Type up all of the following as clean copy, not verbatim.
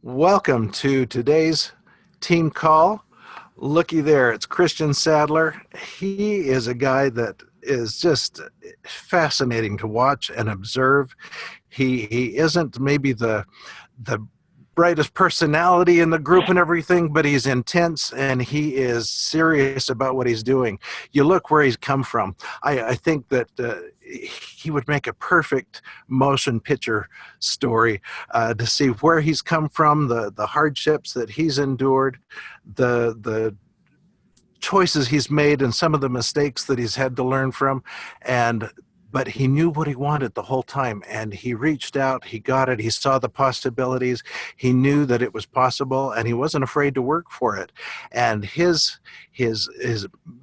Welcome to today's team call. Looky there, it's Christian Sadler. He is a guy that is just fascinating to watch and observe. He isn't maybe the brightest personality in the group and everything, but he's intense and he is serious about what he's doing. You look where he's come from. I think that he would make a perfect motion picture story to see where he's come from, the hardships that he's endured, the choices he's made and some of the mistakes that he's had to learn from. But he knew what he wanted the whole time, and he reached out, he got it, he saw the possibilities, he knew that it was possible, and he wasn't afraid to work for it. And his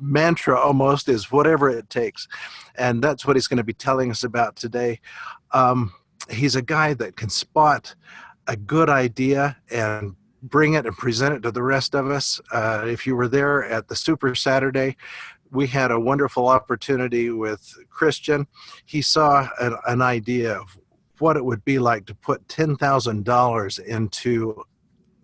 mantra almost is whatever it takes. And that's what he's going to be telling us about today. He's a guy that can spot a good idea and bring it and present it to the rest of us. If you were there at the Super Saturday, we had a wonderful opportunity with Christian. He saw an idea of what it would be like to put $10,000 into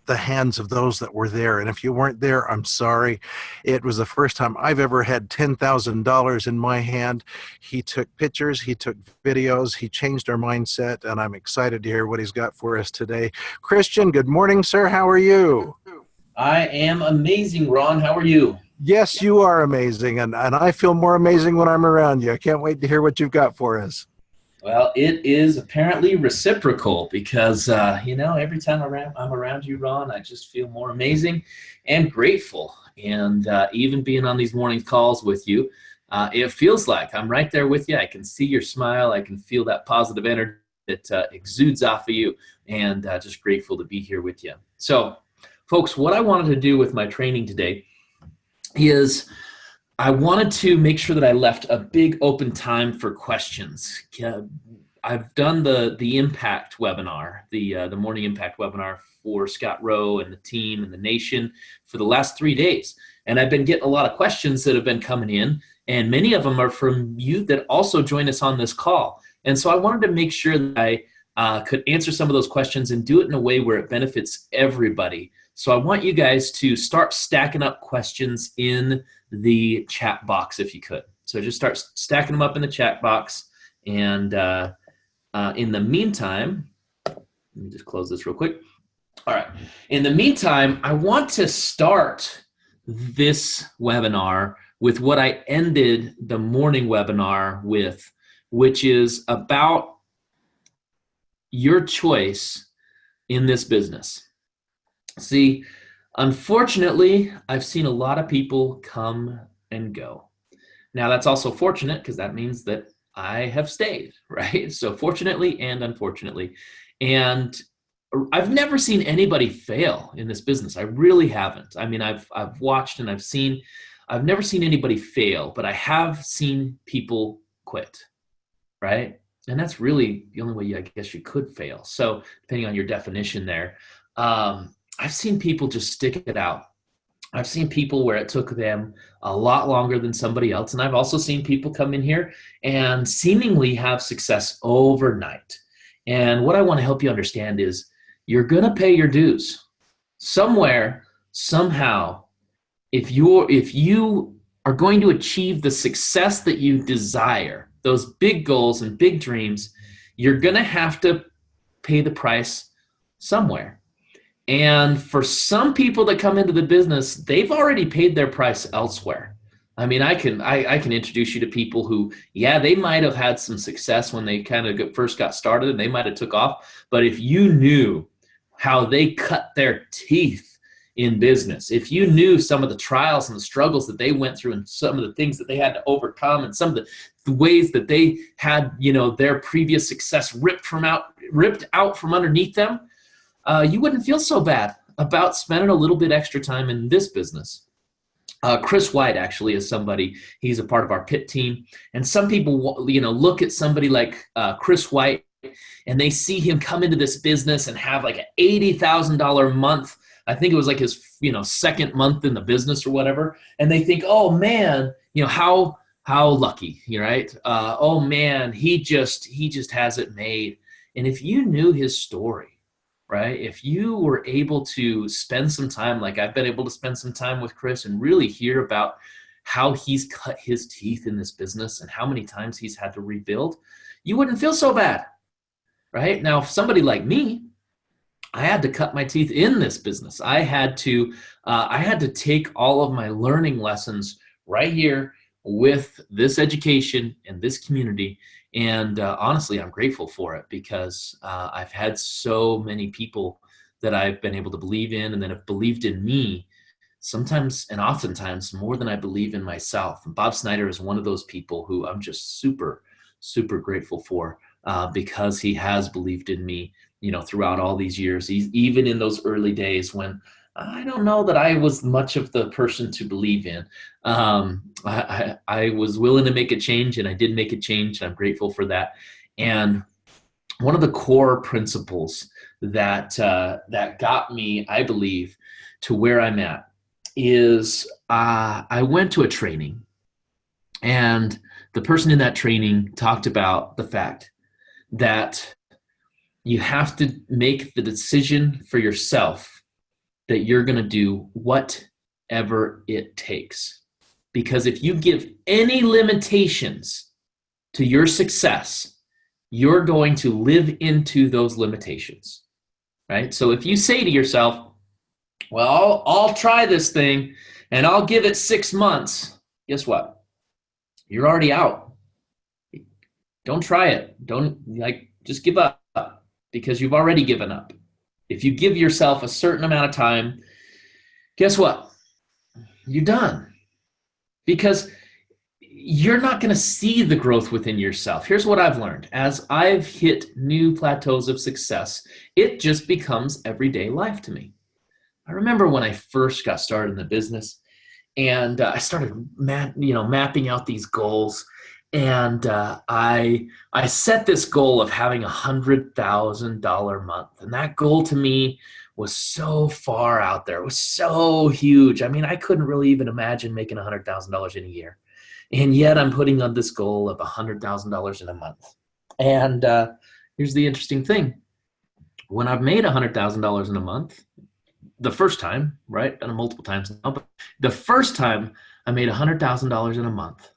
the hands of those that were there. And if you weren't there, I'm sorry. It was the first time I've ever had $10,000 in my hand. He took pictures, he took videos, he changed our mindset, and I'm excited to hear what he's got for us today. Christian, good morning, sir. How are you? I am amazing, Ron. How are you? Yes, you are amazing, and I feel more amazing when I'm around you. I can't wait to hear what you've got for us. Well, it is apparently reciprocal because, every time I'm around you, Ron, I just feel more amazing and grateful. And even being on these morning calls with you, it feels like I'm right there with you. I can see your smile. I can feel that positive energy that exudes off of you, and just grateful to be here with you. So, folks, what I wanted to do with my training today is I wanted to make sure that I left a big open time for questions. I've done the impact webinar, the morning impact webinar for Scott Rowe and the team and the nation for the last 3 days. And I've been getting a lot of questions that have been coming in, and many of them are from you that also join us on this call. And so I wanted to make sure that I could answer some of those questions and do it in a way where it benefits everybody. So I want you guys to start stacking up questions in the chat box if you could. So just start stacking them up in the chat box. And in the meantime, let me just close this real quick. All right. In the meantime, I want to start this webinar with what I ended the morning webinar with, which is about your choice in this business. See, unfortunately, I've seen a lot of people come and go. Now, that's also fortunate because that means that I have stayed, right? So fortunately and unfortunately. And I've never seen anybody fail in this business. I really haven't. I mean, I've watched and I've never seen anybody fail, but I have seen people quit, right? And that's really the only way I guess you could fail. So depending on your definition there, I've seen people just stick it out. I've seen people where it took them a lot longer than somebody else. And I've also seen people come in here and seemingly have success overnight. And what I want to help you understand is you're going to pay your dues somewhere, somehow. If you are going to achieve the success that you desire, those big goals and big dreams, you're going to have to pay the price somewhere. And for some people that come into the business, they've already paid their price elsewhere. I mean, I can introduce you to people who, yeah, they might have had some success when they kind of first got started and they might have took off. But if you knew how they cut their teeth in business, if you knew some of the trials and the struggles that they went through and some of the things that they had to overcome and some of the ways that they had, their previous success ripped out from underneath them, you wouldn't feel so bad about spending a little bit extra time in this business. Chris White actually is somebody, he's a part of our pit team. And some people, look at somebody like Chris White and they see him come into this business and have like an $80,000 month. I think it was like his, second month in the business or whatever. And they think, oh man, how lucky, right? Oh man, he just has it made. And if you knew his story, right? If you were able to spend some time, like I've been able to spend some time with Chris and really hear about how he's cut his teeth in this business and how many times he's had to rebuild, you wouldn't feel so bad, right? Now, if somebody like me, I had to cut my teeth in this business. I had to take all of my learning lessons right here with this education and this community. And honestly, I'm grateful for it because I've had so many people that I've been able to believe in and that have believed in me sometimes and oftentimes more than I believe in myself. And Bob Snyder is one of those people who I'm just super, super grateful for because he has believed in me, throughout all these years, even in those early days when I don't know that I was much of the person to believe in. I was willing to make a change, and I did make a change, and I'm grateful for that. And one of the core principles that got me, I believe, to where I'm at is I went to a training, and the person in that training talked about the fact that you have to make the decision for yourself that you're going to do whatever it takes. Because if you give any limitations to your success, you're going to live into those limitations, right? So if you say to yourself, well, I'll try this thing and I'll give it 6 months, guess what? You're already out. Don't try it. Just give up because you've already given up. If you give yourself a certain amount of time, guess what? You're done. Because you're not going to see the growth within yourself. Here's what I've learned. As I've hit new plateaus of success, it just becomes everyday life to me. I remember when I first got started in the business and I started mapping out these goals. And I set this goal of having $100,000 month. And that goal to me was so far out there. It was so huge. I mean, I couldn't really even imagine making $100,000 in a year. And yet I'm putting on this goal of $100,000 in a month. And here's the interesting thing. When I've made $100,000 in a month, the first time, right? And multiple times now, but the first time I made $100,000 in a month,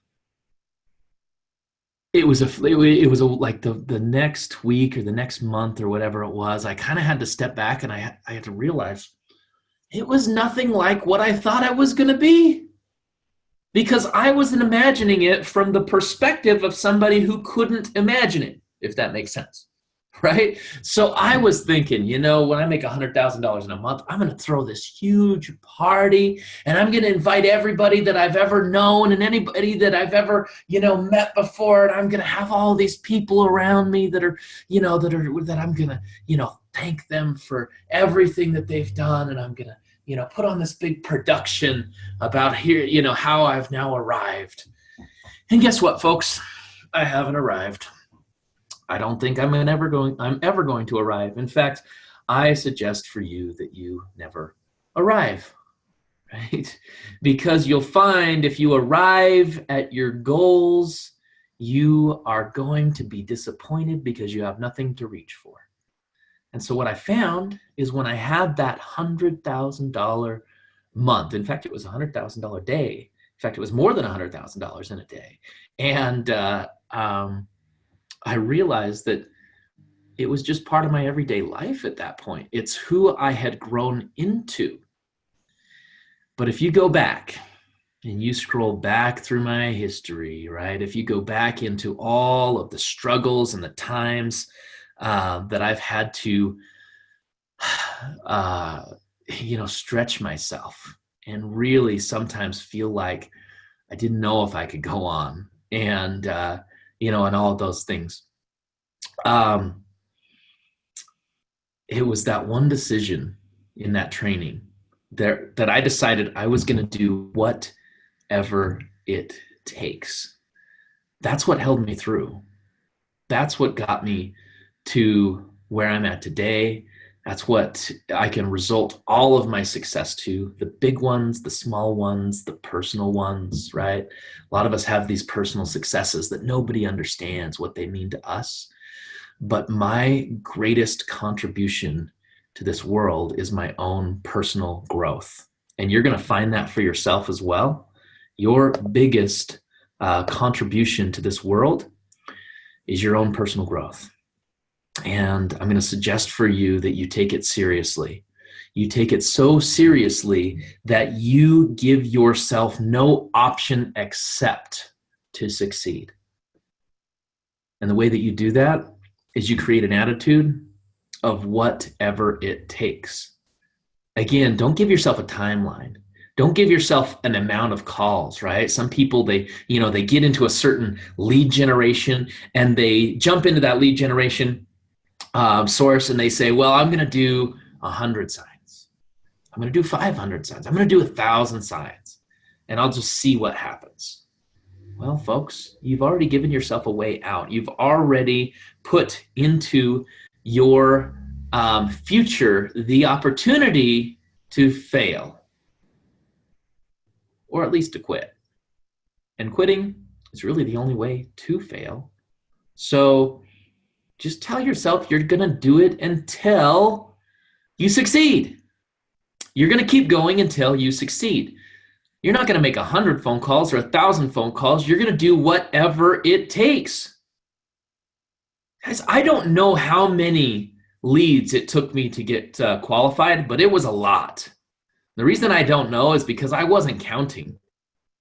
it was like the next week or the next month or whatever it was, I kind of had to step back and I had to realize it was nothing like what I thought I was going to be, because I wasn't imagining it from the perspective of somebody who couldn't imagine it, if that makes sense. Right? So I was thinking, when I make $100,000 in a month, I'm going to throw this huge party and I'm going to invite everybody that I've ever known and anybody that I've ever, met before. And I'm going to have all these people around me that are, that I'm going to, thank them for everything that they've done. And I'm going to, put on this big production about here, how I've now arrived. And guess what, folks? I haven't arrived. I don't think I'm ever going to arrive. In fact, I suggest for you that you never arrive, right? Because you'll find if you arrive at your goals, you are going to be disappointed because you have nothing to reach for. And so what I found is when I had that $100,000 month, in fact, it was a $100,000 day. In fact, it was more than $100,000 in a day. And I realized that it was just part of my everyday life at that point. It's who I had grown into. But if you go back and you scroll back through my history, right? If you go back into all of the struggles and the times that I've had to, stretch myself and really sometimes feel like I didn't know if I could go on. And, and all of those things. It was that one decision in that training that I decided I was going to do whatever it takes. That's what held me through. That's what got me to where I'm at today. That's what I can result all of my success to, the big ones, the small ones, the personal ones, right? A lot of us have these personal successes that nobody understands what they mean to us. But my greatest contribution to this world is my own personal growth. And you're going to find that for yourself as well. Your biggest contribution to this world is your own personal growth. And I'm going to suggest for you that you take it seriously. You take it so seriously that you give yourself no option except to succeed. And the way that you do that is you create an attitude of whatever it takes. Again, don't give yourself a timeline. Don't give yourself an amount of calls, right? Some people, they get into a certain lead generation and they jump into that lead generation source and they say, well, I'm going to do 100 signs. I'm going to do 500 signs. I'm going to do 1,000 signs and I'll just see what happens. Well, folks, you've already given yourself a way out. You've already put into your future the opportunity to fail, or at least to quit. And quitting is really the only way to fail. So just tell yourself you're going to do it until you succeed. You're going to keep going until you succeed. You're not going to make 100 phone calls or 1,000 phone calls. You're going to do whatever it takes. Guys, I don't know how many leads it took me to get qualified, but it was a lot. The reason I don't know is because I wasn't counting.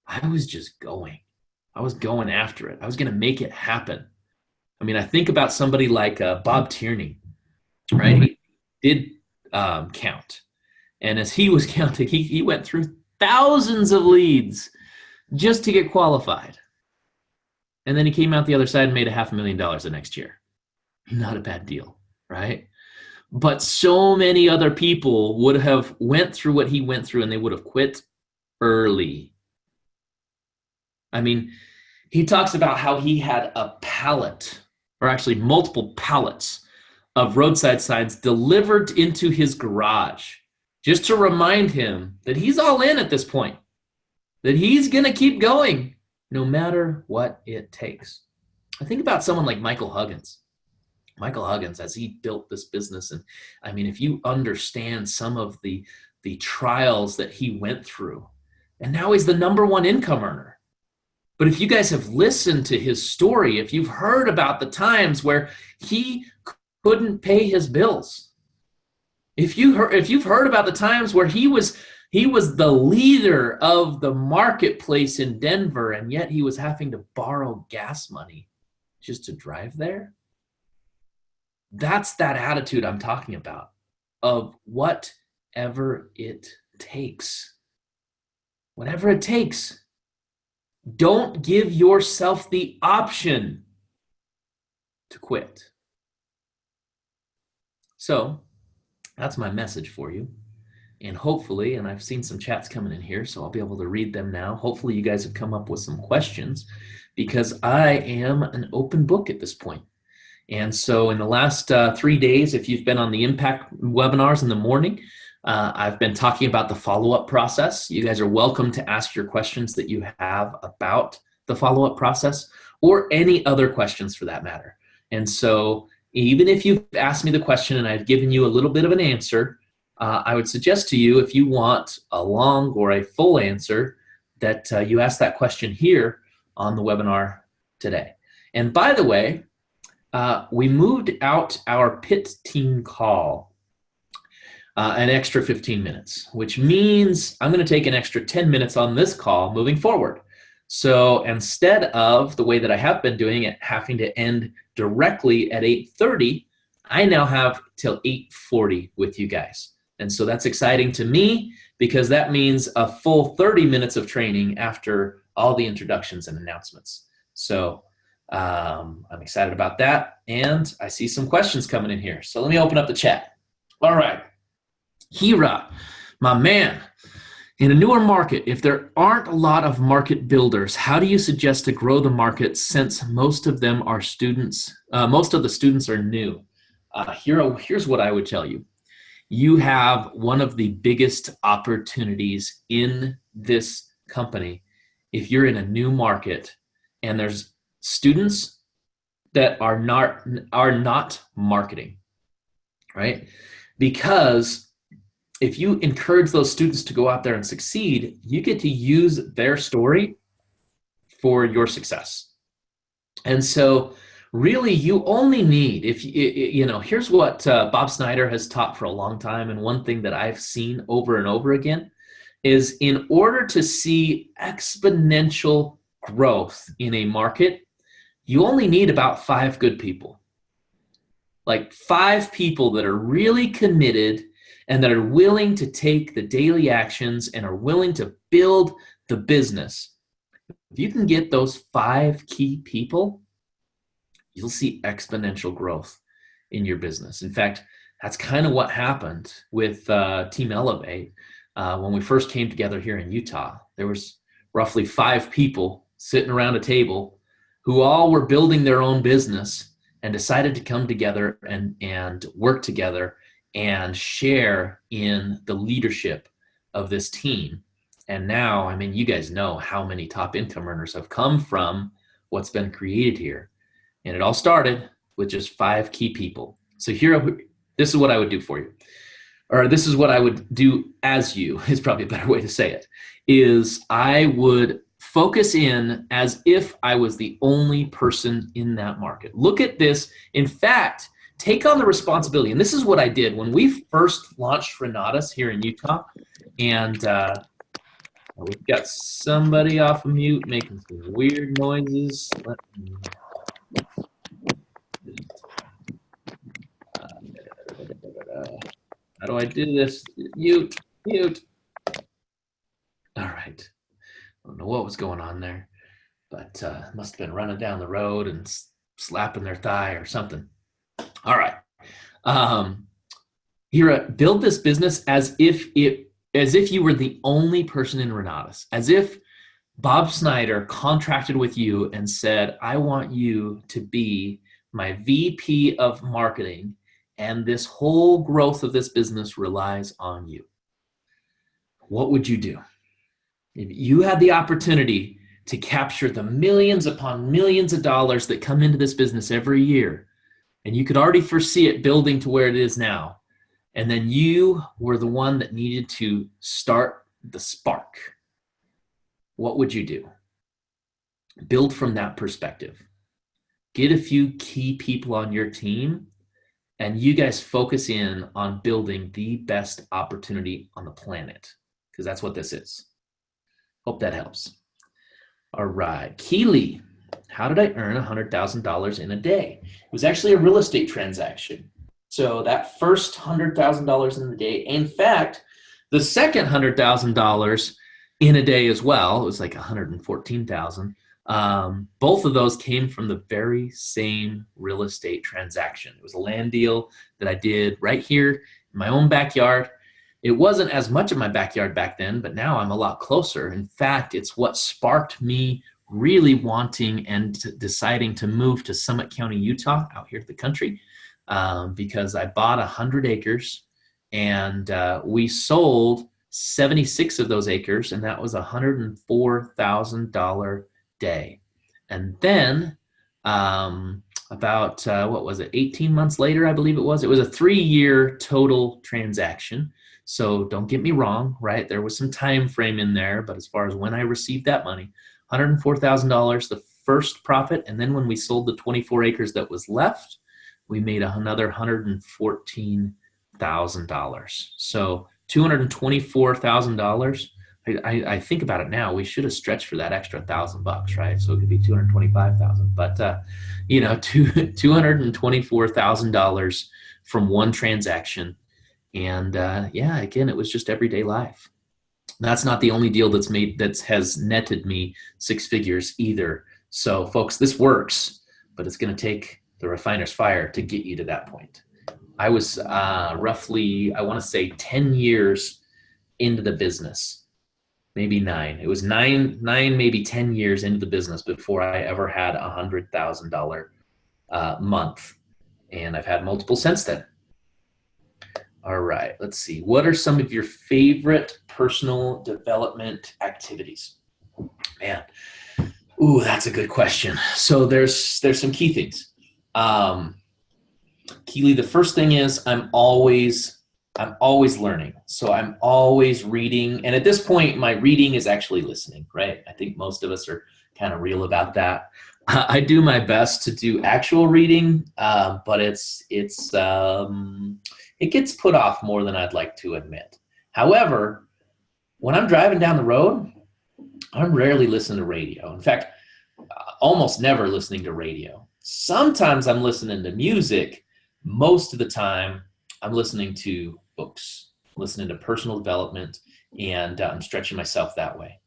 I was just going. I was going after it. I was going to make it happen. I mean, I think about somebody like Bob Tierney, right? He did count. And as he was counting, he went through thousands of leads just to get qualified. And then he came out the other side and made $500,000 the next year. Not a bad deal, right? But so many other people would have went through what he went through and they would have quit early. I mean, he talks about how he had a pallet, or actually multiple pallets of roadside signs delivered into his garage just to remind him that he's all in at this point, that he's going to keep going no matter what it takes. I think about someone like Michael Huggins. Michael Huggins, as he built this business, and I mean, if you understand some of the trials that he went through, and now he's the #1 income earner. But if you guys have listened to his story, if you've heard about the times where he couldn't pay his bills, if you've heard about the times where he was the leader of the marketplace in Denver, and yet he was having to borrow gas money just to drive there, that's that attitude I'm talking about, of whatever it takes. Whatever it takes. Don't give yourself the option to quit. So that's my message for you. And hopefully, and I've seen some chats coming in here, so I'll be able to read them now. Hopefully you guys have come up with some questions, because I am an open book at this point. And so in the last 3 days, if you've been on the Impact webinars in the morning, I've been talking about the follow-up process. You guys are welcome to ask your questions that you have about the follow-up process, or any other questions for that matter. And so even if you've asked me the question and I've given you a little bit of an answer, I would suggest to you, if you want a long or a full answer, that you ask that question here on the webinar today. And by the way, we moved out our pit team call an extra 15 minutes, which means I'm going to take an extra 10 minutes on this call moving forward. So instead of the way that I have been doing it, having to end directly at 8:30, I now have till 8:40 with you guys. And so that's exciting to me, because that means a full 30 minutes of training after all the introductions and announcements. So I'm excited about that. And I see some questions coming in here. So let me open up the chat. All right. Hira, my man, in a newer market, if there aren't a lot of market builders, how do you suggest to grow the market, since most of them are students? Most of the students are new. Hira, here's what I would tell you. You have one of the biggest opportunities in this company if you're in a new market and there's students that are not marketing, right? because if you encourage those students to go out there and succeed, you get to use their story for your success. And so really you only need, if you know, here's what Bob Snyder has taught for a long time. And one thing that I've seen over and over again is, in order to see exponential growth in a market, you only need about 5 good people. Like 5 people that are really committed and that are willing to take the daily actions and are willing to build the business. If you can get those 5 key people, you'll see exponential growth in your business. In fact, that's kind of what happened with Team Elevate. When we first came together here in Utah, there was roughly 5 people sitting around a table who all were building their own business and decided to come together and work together and share in the leadership of this team. And now, I mean, you guys know how many top income earners have come from what's been created here. And it all started with just 5 key people. So this is what I would do for you. Or this is what I would do as you, is probably a better way to say it, is I would focus in as if I was the only person in that market. Look at this. In fact, take on the responsibility. And this is what I did when we first launched Renatus here in Utah. And we've got somebody off of mute making some weird noises. How do I do this? Mute. All right. I don't know what was going on there, but must have been running down the road and slapping their thigh or something. All right. Build this business as if you were the only person in Renatus, as if Bob Snyder contracted with you and said, I want you to be my VP of marketing, and this whole growth of this business relies on you. What would you do? If you had the opportunity to capture the millions upon millions of dollars that come into this business every year, and you could already foresee it building to where it is now, and then you were the one that needed to start the spark, what would you do? Build from that perspective. Get a few key people on your team, and you guys focus in on building the best opportunity on the planet, because that's what this is. Hope that helps. All right. Keely, how did I earn $100,000 in a day? It was actually a real estate transaction. So that first $100,000 in the day, in fact, the second $100,000 in a day as well, it was like $114,000. Both of those came from the very same real estate transaction. It was a land deal that I did right here in my own backyard. It wasn't as much of my backyard back then, but now I'm a lot closer. In fact, it's what sparked me really wanting and deciding to move to Summit County, Utah, out here to the country, because I bought 100 acres and we sold 76 of those acres, and that was $104,000 day. And then about, 18 months later, I believe it was a 3-year total transaction. So don't get me wrong, right? There was some time frame in there, but as far as when I received that money, $104,000, the first profit. And then when we sold the 24 acres that was left, we made another $114,000. So $224,000. I think about it now, we should have stretched for that extra $1,000, right? So it could be $225,000, but $224,000 from one transaction. And again, it was just everyday life. That's not the only deal that has netted me 6 figures either. So folks, this works, but it's going to take the refiner's fire to get you to that point. I was roughly, I want to say 10 years into the business, maybe 9. It was nine, maybe 10 years into the business before I ever had $100,000 month. And I've had multiple since then. All right, let's see. What are some of your favorite personal development activities? Man, ooh, that's a good question. So there's some key things. Keely, the first thing is I'm always I'm always learning. So I'm always reading. And at this point, my reading is actually listening, right? I think most of us are kind of real about that. I do my best to do actual reading, but it gets put off more than I'd like to admit. However, when I'm driving down the road, I'm rarely listening to radio. In fact, almost never listening to radio. Sometimes I'm listening to music. Most of the time, I'm listening to books, listening to personal development, and I'm stretching myself that way.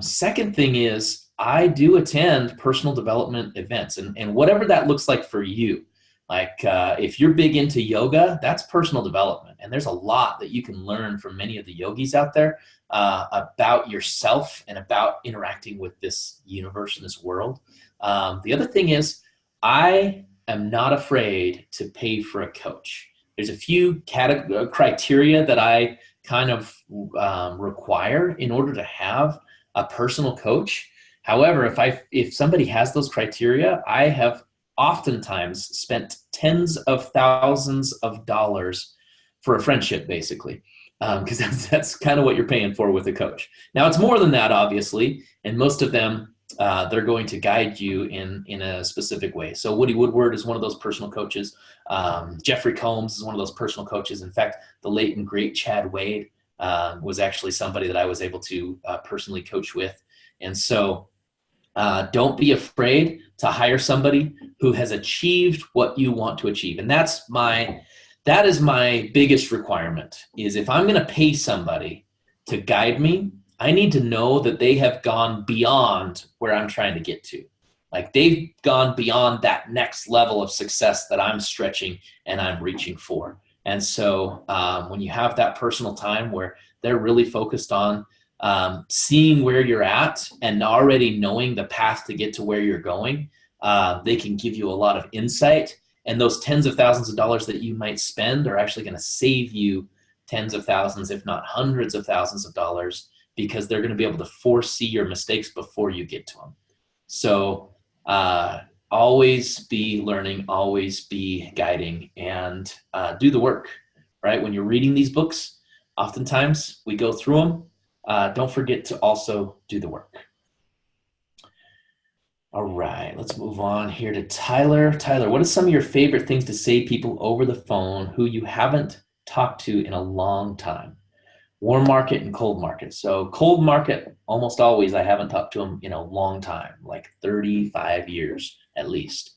Second thing is I do attend personal development events, and whatever that looks like for you. Like if you're big into yoga, that's personal development. And there's a lot that you can learn from many of the yogis out there about yourself and about interacting with this universe and this world. The other thing is I am not afraid to pay for a coach. There's a few criteria that I kind of require in order to have a personal coach. However, if somebody has those criteria, I have oftentimes spent tens of thousands of dollars for a friendship, basically, because that's kind of what you're paying for with a coach. Now, it's more than that, obviously, and most of them, they're going to guide you in a specific way. So Woody Woodward is one of those personal coaches. Jeffrey Combs is one of those personal coaches. In fact, the late and great Chad Wade was actually somebody that I was able to personally coach with. And so don't be afraid to hire somebody who has achieved what you want to achieve. And that is my biggest requirement, is if I'm going to pay somebody to guide me, I need to know that they have gone beyond where I'm trying to get to. Like they've gone beyond that next level of success that I'm stretching and I'm reaching for. And so when you have that personal time where they're really focused on seeing where you're at and already knowing the path to get to where you're going, they can give you a lot of insight. And those tens of thousands of dollars that you might spend are actually going to save you tens of thousands, if not hundreds of thousands of dollars, because they're going to be able to foresee your mistakes before you get to them. So always be learning, always be guiding, and do the work, right? When you're reading these books, oftentimes we go through them. Don't forget to also do the work. All right, let's move on here to Tyler. Tyler, what are some of your favorite things to say to people over the phone who you haven't talked to in a long time? Warm market and cold market. So cold market, almost always I haven't talked to them in a long time, like 35 years at least.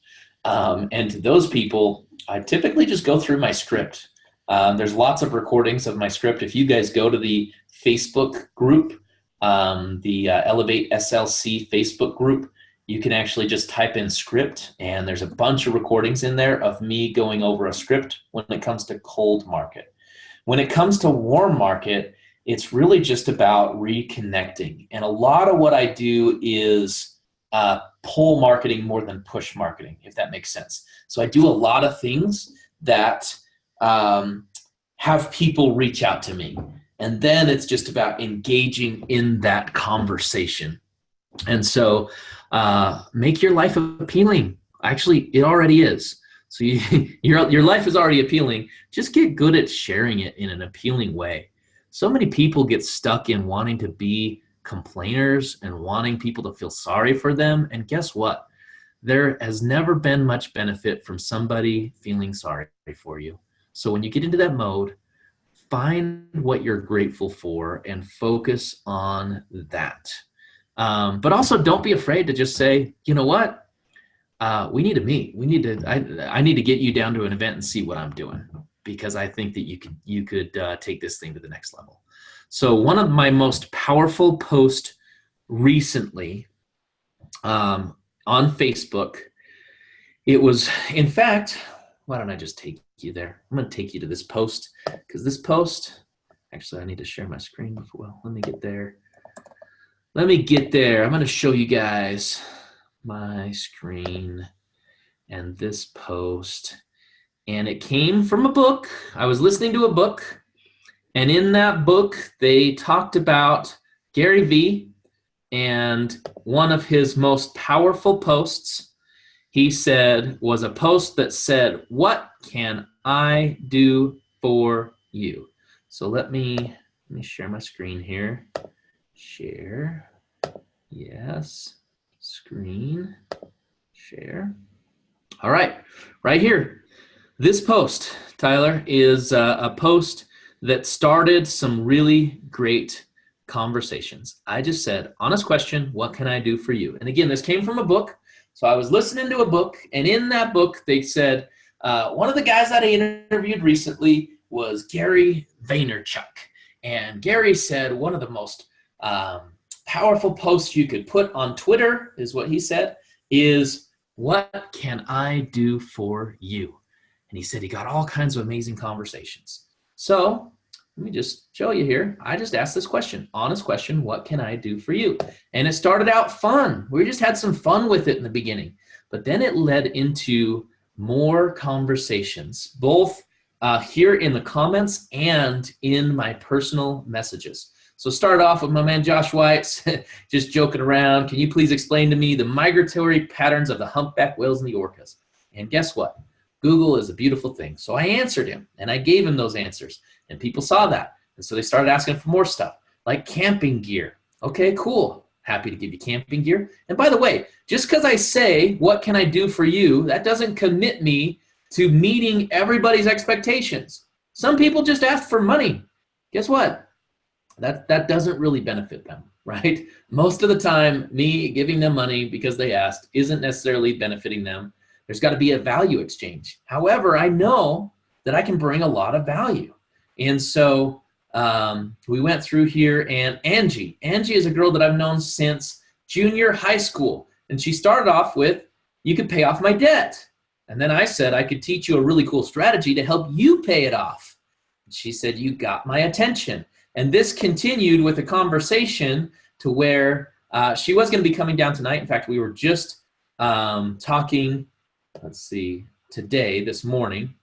And to those people, I typically just go through my script. There's lots of recordings of my script. If you guys go to the Facebook group, the Elevate SLC Facebook group, you can actually just type in script, and there's a bunch of recordings in there of me going over a script when it comes to cold market. When it comes to warm market, it's really just about reconnecting. And a lot of what I do is pull marketing more than push marketing, if that makes sense. So I do a lot of things that have people reach out to me. And then it's just about engaging in that conversation. And so make your life appealing. Actually, it already is. So your life is already appealing. Just get good at sharing it in an appealing way. So many people get stuck in wanting to be complainers and wanting people to feel sorry for them. And guess what? There has never been much benefit from somebody feeling sorry for you. So when you get into that mode, find what you're grateful for and focus on that. But also don't be afraid to just say, you know what? We need to meet. I need to get you down to an event and see what I'm doing, because I think that you could take this thing to the next level. So one of my most powerful posts recently on Facebook, it was, in fact, why don't I just take you there? I'm going to take you to this post, because this post, actually, I need to share my screen. Well, let me get there. I'm going to show you guys my screen and this post. And it came from a book. I was listening to a book. And in that book, they talked about Gary Vee, and one of his most powerful posts, he said, was a post that said, "What can I do for you. So let me share my screen here. Share. Yes. Screen. Share. All right. Right here. This post, Tyler, is a post that started some really great conversations. I just said, honest question, what can I do for you? And again, this came from a book. So I was listening to a book, and in that book, they said, one of the guys that I interviewed recently was Gary Vaynerchuk. And Gary said one of the most powerful posts you could put on Twitter, is what he said, is, what can I do for you? And he said he got all kinds of amazing conversations. So let me just show you here. I just asked this question, honest question, what can I do for you? And it started out fun. We just had some fun with it in the beginning. But then it led into more conversations, both here in the comments and in my personal messages. So start off with my man Josh White, just joking around. Can you please explain to me the migratory patterns of the humpback whales and the orcas? And guess what? Google is a beautiful thing. So I answered him, and I gave him those answers, and people saw that. And so they started asking for more stuff, like camping gear. Okay, cool. Happy to give you camping gear. And by the way, just because I say, what can I do for you, that doesn't commit me to meeting everybody's expectations. Some people just ask for money. Guess what? That doesn't really benefit them, right? Most of the time, me giving them money because they asked isn't necessarily benefiting them. There's got to be a value exchange. However, I know that I can bring a lot of value. And so we went through here, and Angie is a girl that I've known since junior high school. And she started off with, you could pay off my debt. And then I said, I could teach you a really cool strategy to help you pay it off. And she said, you got my attention. And this continued with a conversation to where she was going to be coming down tonight. In fact, we were just talking, let's see, this morning.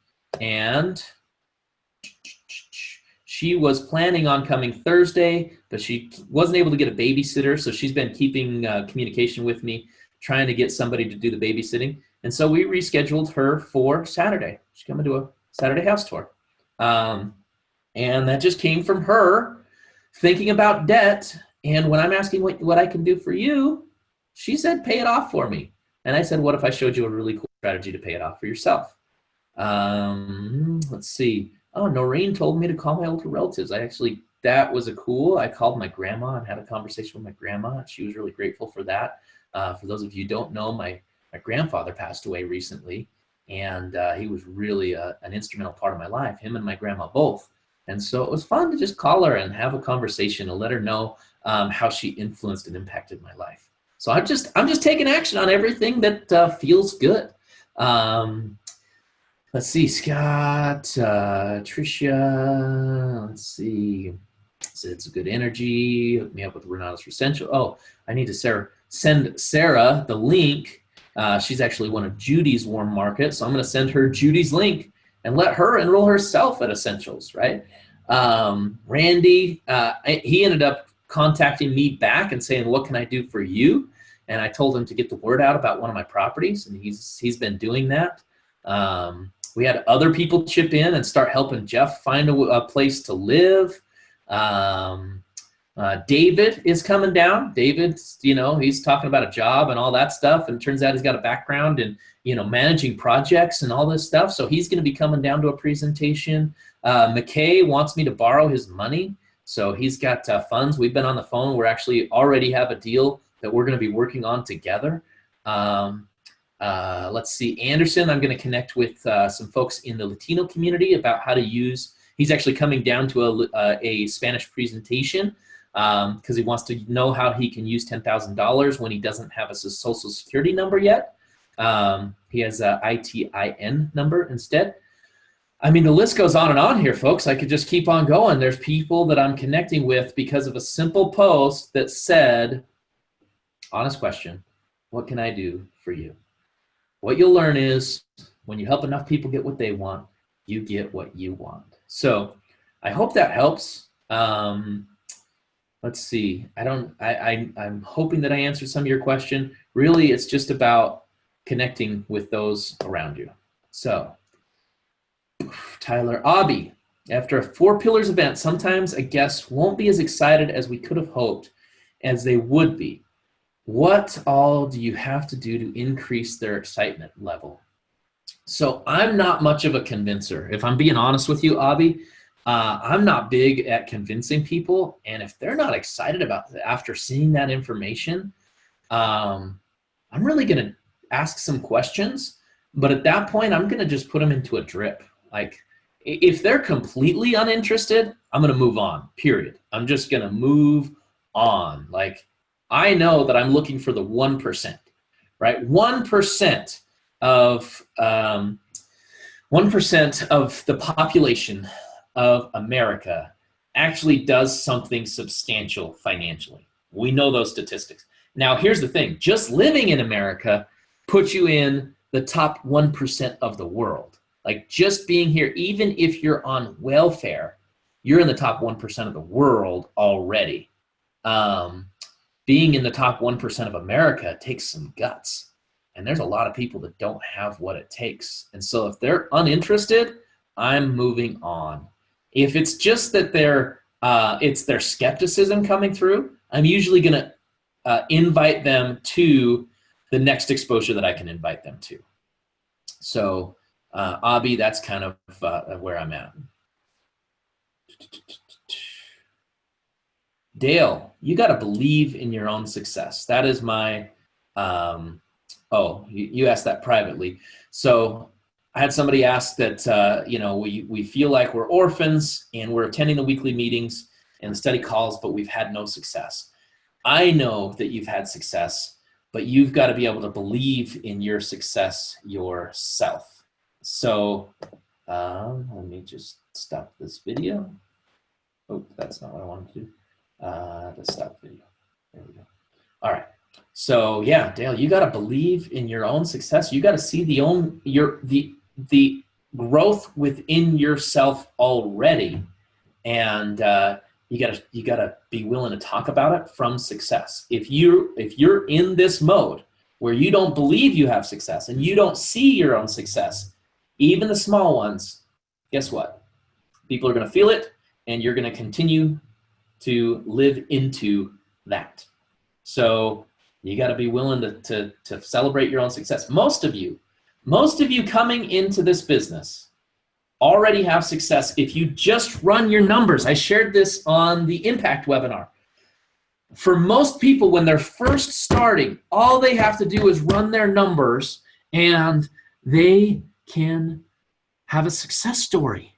And she was planning on coming Thursday, but she wasn't able to get a babysitter. So she's been keeping communication with me, trying to get somebody to do the babysitting. And so we rescheduled her for Saturday. She's coming to a Saturday house tour. And that just came from her thinking about debt. And when I'm asking what I can do for you, she said, pay it off for me. And I said, what if I showed you a really cool strategy to pay it off for yourself? Let's see. Oh, Noreen told me to call my older relatives. That was I called my grandma and had a conversation with my grandma. She was really grateful for that. For those of you who don't know, my grandfather passed away recently. And he was really an instrumental part of my life, him and my grandma both. And so it was fun to just call her and have a conversation and let her know how she influenced and impacted my life. So I'm just taking action on everything that feels good. Let's see, Scott, Tricia, let's see. It's a good energy. Hook me up with Renatus Essential. Oh, I need to send Sarah the link. She's actually one of Judy's warm market. So I'm going to send her Judy's link and let her enroll herself at Essentials, right? Randy, he ended up contacting me back and saying, what can I do for you? And I told him to get the word out about one of my properties, and he's been doing that. We had other people chip in and start helping Jeff find a place to live. David is coming down. David's, he's talking about a job and all that stuff, and it turns out he's got a background in, managing projects and all this stuff. So he's going to be coming down to a presentation. McKay wants me to borrow his money. So he's got funds. We've been on the phone. We're actually already have a deal that we're going to be working on together. Let's see, Anderson, I'm going to connect with some folks in the Latino community about how to use, he's actually coming down to a Spanish presentation because he wants to know how he can use $10,000 when he doesn't have a social security number yet. He has a ITIN number instead. I mean, the list goes on here, folks. I could just keep on going. There's people that I'm connecting with because of a simple post that said, honest question, what can I do for you? What you'll learn is when you help enough people get what they want, you get what you want. So I hope that helps. Let's see. I'm hoping that I answered some of your question. Really, it's just about connecting with those around you. So Tyler, Abby, After a 4 pillars event, sometimes a guest won't be as excited as we could have hoped as they would be. What all do you have to do to increase their excitement level? So I'm not much of a convincer. If I'm being honest with you, Abby, I'm not big at convincing people. And if they're not excited about it after seeing that information, I'm really going to ask some questions. But at that point, I'm going to just put them into a drip. Like, if they're completely uninterested, I'm going to move on, period. I'm just going to move on. Like, I know that I'm looking for the 1%, right? 1% of 1% of the population of America actually does something substantial financially. We know those statistics. Now, here's the thing. Just living in America puts you in the top 1% of the world. Like, just being here, even if you're on welfare, you're in the top 1% of the world already. Being in the top 1% of America takes some guts. And there's a lot of people that don't have what it takes. And so if they're uninterested, I'm moving on. If it's just that it's their skepticism coming through, I'm usually going to invite them to the next exposure that I can invite them to. So, Abby, that's kind of where I'm at. Dale, you got to believe in your own success. That is my, you asked that privately. So I had somebody ask that, we feel like we're orphans and we're attending the weekly meetings and the study calls, but we've had no success. I know that you've had success, but you've got to be able to believe in your success yourself. So let me just stop this video. Oh, that's not what I wanted to do. Let's stop the video. There we go. All right. So yeah, Dale, you got to believe in your own success. You got to see the growth within yourself already, and you got to be willing to talk about it from success. If you're in this mode where you don't believe you have success and you don't see your own success, even the small ones, guess what? People are going to feel it, and you're going to continue to live into that. So you got to be willing to celebrate your own success. Most of you coming into this business already have success if you just run your numbers. I shared this on the Impact webinar. For most people, when they're first starting, all they have to do is run their numbers and they can have a success story.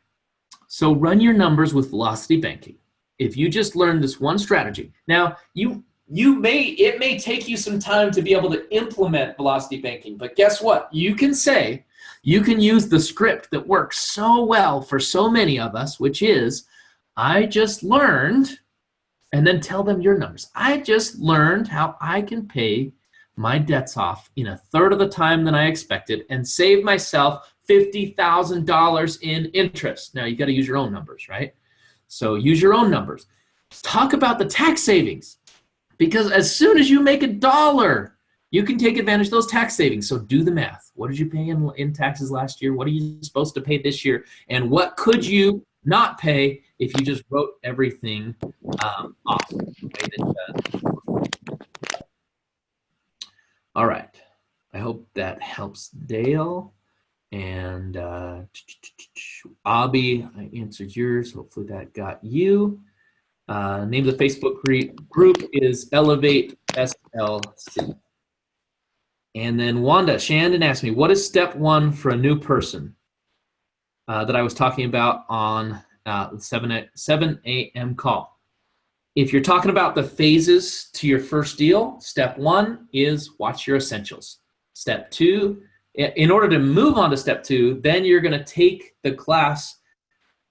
So run your numbers with velocity banking. If you just learn this one strategy. Now, it may take you some time to be able to implement velocity banking, but guess what? You can use the script that works so well for so many of us, which is, I just learned, and then tell them your numbers. I just learned how I can pay my debts off in a third of the time than I expected and save myself $50,000 in interest. Now, you got to use your own numbers, right? So use your own numbers. Talk about the tax savings, because as soon as you make $1, you can take advantage of those tax savings. So do the math. What did you pay in taxes last year? What are you supposed to pay this year? And what could you not pay if you just wrote everything off? All right. I hope that helps Dale. And Abby, I answered yours. Hopefully that got you. Name of the Facebook group is Elevate SLC. And then Wanda, Shandon asked me, what is step 1 for a new person that I was talking about on 7 a.m. call? If you're talking about the phases to your first deal, step 1 is watch your essentials. Step 2, in order to move on to step 2, then you're going to take the class,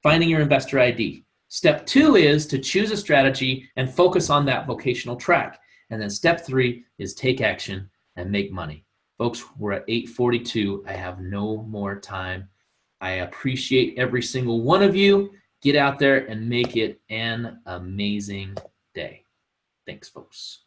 Finding Your Investor ID. Step 2 is to choose a strategy and focus on that vocational track. And then step 3 is take action and make money. Folks, we're at 8:42. I have no more time. I appreciate every single one of you. Get out there and make it an amazing day. Thanks, folks.